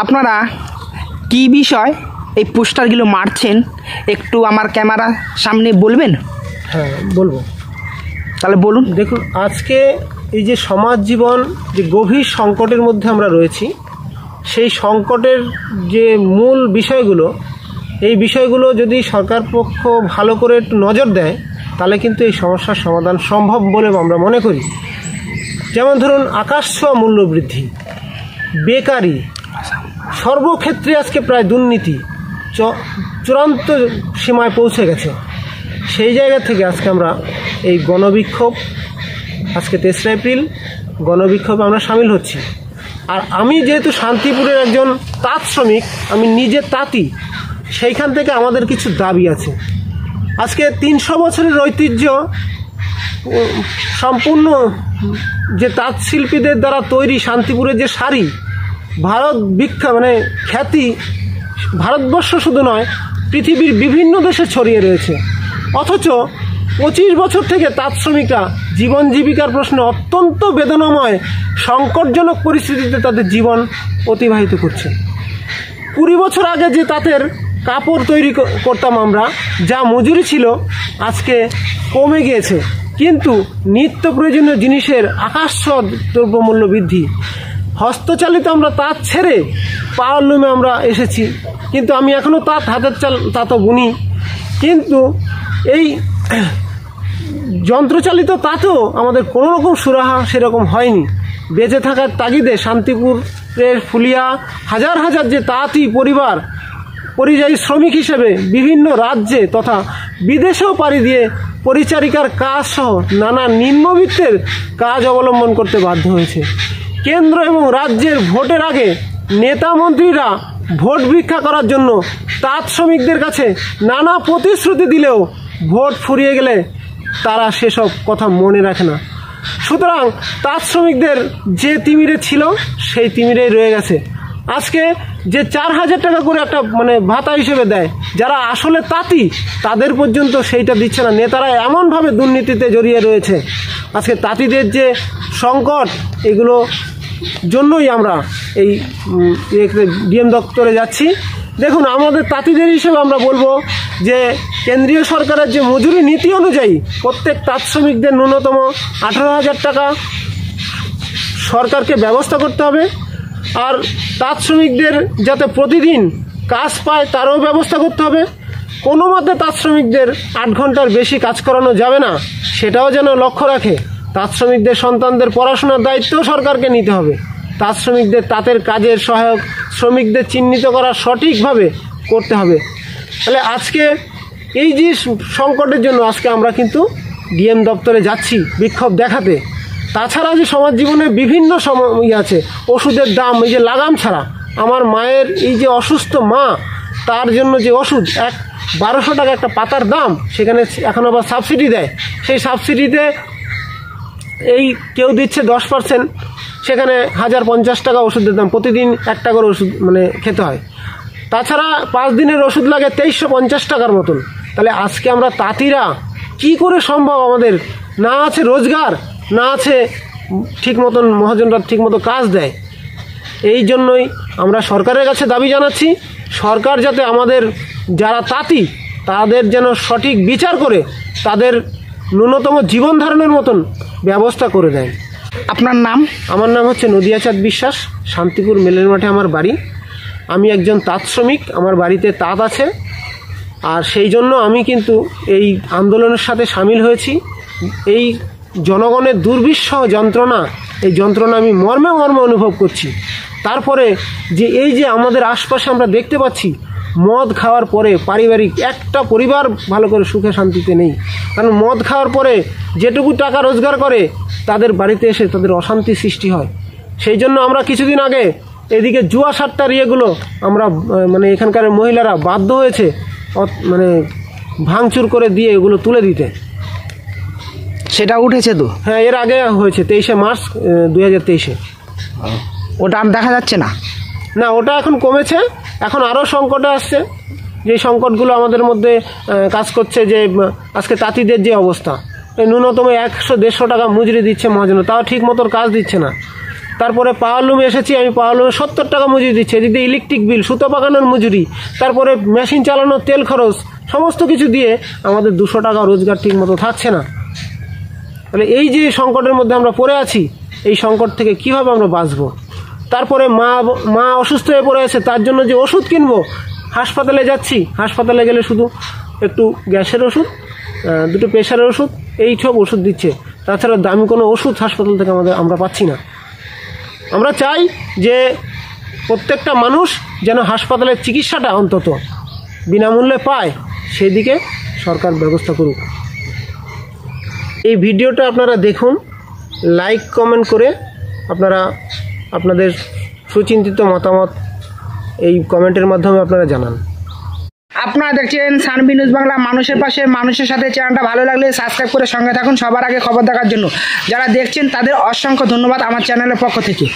আপনারা কি বিষয় এই পোস্টারগুলো মারছেন একটু আমার ক্যামেরা সামনে বলবেন? হ্যাঁ বলবো। তাহলে বলুন। দেখুন, আজকে এই যে সমাজ জীবন যে গভীর সংকটের মধ্যে আমরা রয়েছি, সেই সংকটের যে মূল বিষয়গুলো, এই বিষয়গুলো যদি সরকার পক্ষ ভালো করে একটু নজর দেয় তাহলে কিন্তু এই সমস্যার সমাধান সম্ভব বলে আমরা মনে করি। যেমন ধরুন, আকাশ ছোঁয়া মূল্যবৃদ্ধি, বেকারি, সর্বক্ষেত্রে আজকে প্রায় দুর্নীতি চূড়ান্ত সীমায় পৌঁছে গেছে। সেই জায়গা থেকে আজকে আমরা এই গণবিক্ষোভ, আজকে 3রা এপ্রিল গণবিক্ষোভে আমরা সামিল হচ্ছি। আর আমি যেহেতু শান্তিপুরের একজন তাঁত শ্রমিক, আমি নিজে তাঁতি, সেইখান থেকে আমাদের কিছু দাবি আছে। আজকে 300 বছরের ঐতিহ্য সম্পূর্ণ যে তাঁত শিল্পীদের দ্বারা তৈরি শান্তিপুরের যে শাড়ি, ভারত খ্যাতি ভারতবর্ষ শুধু নয়, পৃথিবীর বিভিন্ন দেশে ছড়িয়ে রয়েছে। অথচ 25 বছর থেকে তাঁত শ্রমিকরা জীবন জীবিকার প্রশ্নে অত্যন্ত বেদনাময় সংকটজনক পরিস্থিতিতে তাদের জীবন অতিবাহিত করছে। 20 বছর আগে যে তাঁতের কাপড় তৈরি করতাম আমরা, যা মজুরি ছিল, আজকে কমে গিয়েছে। কিন্তু নিত্য প্রয়োজনীয় জিনিসের আকাশছোঁয়া দ্রব্যমূল্য বৃদ্ধি, হস্তচালিত আমরা তাঁত ছেড়ে পাওয়ারলুমে আমরা এসেছি। কিন্তু আমি এখনও হাতের তাঁতও বুনি, কিন্তু এই যন্ত্রচালিত তাতেও আমাদের কোনো রকম সুরাহা সেরকম হয়নি। বেঁচে থাকার তাগিদে শান্তিপুরের ফুলিয়া হাজার হাজার যে তাঁতি পরিবার পরিযায়ী শ্রমিক হিসেবে বিভিন্ন রাজ্যে তথা বিদেশেও পাড়ি দিয়ে পরিচারিকার কাজ সহ নানা নিম্নবিত্তের কাজ অবলম্বন করতে বাধ্য হয়েছে। কেন্দ্র এবং রাজ্যের ভোটের আগে নেতা মন্ত্রীরা ভোট ভিক্ষা করার জন্য তাঁত শ্রমিকদের কাছে নানা প্রতিশ্রুতি দিলেও ভোট ফুরিয়ে গেলে তারা সেসব কথা মনে রাখে না। সুতরাং তাঁত শ্রমিকদের যে তিমিরে ছিল সেই তিমিরেই রয়ে গেছে। আজকে যে 4000 টাকা করে একটা ভাতা হিসেবে দেয়, যারা আসলে তাঁতি তাদের পর্যন্ত সেইটা দিচ্ছে না। নেতারা এমনভাবে দুর্নীতিতে জড়িয়ে রয়েছে। আজকে তাঁতিদের যে সংকট, এগুলো জন্যই আমরা এই ডিএম দপ্তরে যাচ্ছি। দেখুন, আমাদের তাঁতিদের হিসেবে আমরা বলবো যে কেন্দ্রীয় সরকারের যে মজুরি নীতি অনুযায়ী প্রত্যেক তাঁত শ্রমিকদের ন্যূনতম 18,000 টাকা সরকারকে ব্যবস্থা করতে হবে। আর তাঁত শ্রমিকদের যাতে প্রতিদিন কাজ পায় তারও ব্যবস্থা করতে হবে। কোনো মতে তাঁত শ্রমিকদের 8 ঘন্টার বেশি কাজ করানো যাবে না, সেটাও যেন লক্ষ্য রাখে। তাঁত শ্রমিকদের সন্তানদের পড়াশোনার দায়িত্ব সরকারকে নিতে হবে। তাঁত শ্রমিকদের তাঁতের কাজের সহায়ক শ্রমিকদের চিহ্নিত করা সঠিকভাবে করতে হবে। তাহলে আজকে এই যে সংকটের জন্য আজকে আমরা কিন্তু ডিএম দপ্তরে যাচ্ছি বিক্ষোভ দেখাতে। তাছাড়া যে সমাজ জীবনে বিভিন্ন আছে, ওষুধের দাম, এই যে লাগাম ছাড়া আমার মায়ের এই যে অসুস্থ মা, তার জন্য যে ওষুধ 1200 টাকা একটা পাতার দাম, সেখানে এখন আবার সাবসিডি দেয়। সেই সাবসিডিতে এই কেউ দিচ্ছে 10%, সেখানে 1050 টাকা ওষুধের দাম, প্রতিদিন একটা করে ওষুধ খেতে হয়। তাছাড়া 5 দিনের ওষুধ লাগে 2350 টাকার মতন। তাহলে আজকে আমরা তাঁতিরা কি করে সম্ভব? আমাদের না আছে রোজগার, না আছে ঠিক মতন মহাজনরা ঠিক মতো কাজ দেয়। এই জন্যই আমরা সরকারের কাছে দাবি জানাচ্ছি, সরকার যাতে আমাদের যারা তাঁতি তাদের যেন সঠিক বিচার করে তাদের ন্যূনতম জীবন ধারণের মতন ব্যবস্থা করে দেয়। আপনার নাম? আমার নাম হচ্ছে নদিয়াচাঁদ বিশ্বাস, শান্তিপুর মেলের মাঠে আমার বাড়ি। আমি একজন তাঁত শ্রমিক, আমার বাড়িতে তাঁত আছে। আর সেই জন্য আমি কিন্তু এই আন্দোলনের সাথে সামিল হয়েছি। এই জনগণের দুর্বিষহ যন্ত্রণা, এই যন্ত্রণা আমি মর্মে মর্মে অনুভব করছি। তারপরে যে এই যে আমাদের আশপাশে আমরা দেখতে পাচ্ছি, মদ খাওয়ার পরে পারিবারিক একটা পরিবার ভালো করে সুখে শান্তিতে নেই। কারণ মদ খাওয়ার পরে যেটুকু টাকা রোজগার করে তাদের বাড়িতে এসে তাদের অশান্তি সৃষ্টি হয়। সেই জন্য আমরা কিছুদিন আগে এদিকে জুয়া সাট্টার ইয়েগুলো আমরা এখানকার মহিলারা বাধ্য হয়েছে ভাঙচুর করে দিয়ে এগুলো তুলে দিতে। সেটা উঠেছে তো? হ্যাঁ, এর আগে হয়েছে 23শে মার্চ 2023-এ। ওটা আর দেখা যাচ্ছে না? না, ওটা এখন কমেছে। এখন আরও সংকটে আসছে, যে সংকটগুলো আমাদের মধ্যে কাজ করছে। যে আজকে তাঁতিদের যে অবস্থা, ন্যূনতম 100-150 টাকা মজুরি দিচ্ছে মহাজন, তাও ঠিক মতো কাজ দিচ্ছে না। তারপরে পাওয়ারলুমে এসেছি, আমি পাওয়ারলুমে 70 টাকা মজুরি দিচ্ছি, এদিকে ইলেকট্রিক বিল, সুতো পাকানোর মজুরি, তারপরে মেশিন চালানোর তেল খরচ, সমস্ত কিছু দিয়ে আমাদের 200 টাকা রোজগার ঠিক মতো থাকছে না। তাহলে এই যে সংকটের মধ্যে আমরা পড়ে আছি, এই সংকট থেকে কিভাবে আমরা বাঁচবো? তারপরে মা অসুস্থ হয়ে পড়ে আছে, তার জন্য যে ওষুধ কিনবো, হাসপাতালে যাচ্ছি, হাসপাতালে গেলে শুধু একটু গ্যাসের ওষুধ, 2টো প্রেশারের ওষুধ, এই সব ওষুধ দিচ্ছে, তাছাড়া দামি কোনো ওষুধ হাসপাতাল থেকে আমরা পাচ্ছি না। আমরা চাই যে প্রত্যেকটা মানুষ যেন হাসপাতালের চিকিৎসাটা অন্তত বিনামূল্যে পায়, সেদিকে সরকার ব্যবস্থা করুক। এই ভিডিওটা আপনারা দেখুন, লাইক কমেন্ট করে আপনারা আপনাদের সুচিন্তিত মতামত এই কমেন্টের মাধ্যমে আপনারা জানান। আপনারা দেখছেন সানবি নিউজ বাংলা, মানুষের পাশে মানুষের সাথে। চ্যানেলটা ভালো লাগলে সাবস্ক্রাইব করে সঙ্গে থাকুন সবার আগে খবর দেখার জন্য। যারা দেখছেন তাদের অসংখ্য ধন্যবাদ আমার চ্যানেলের পক্ষ থেকে।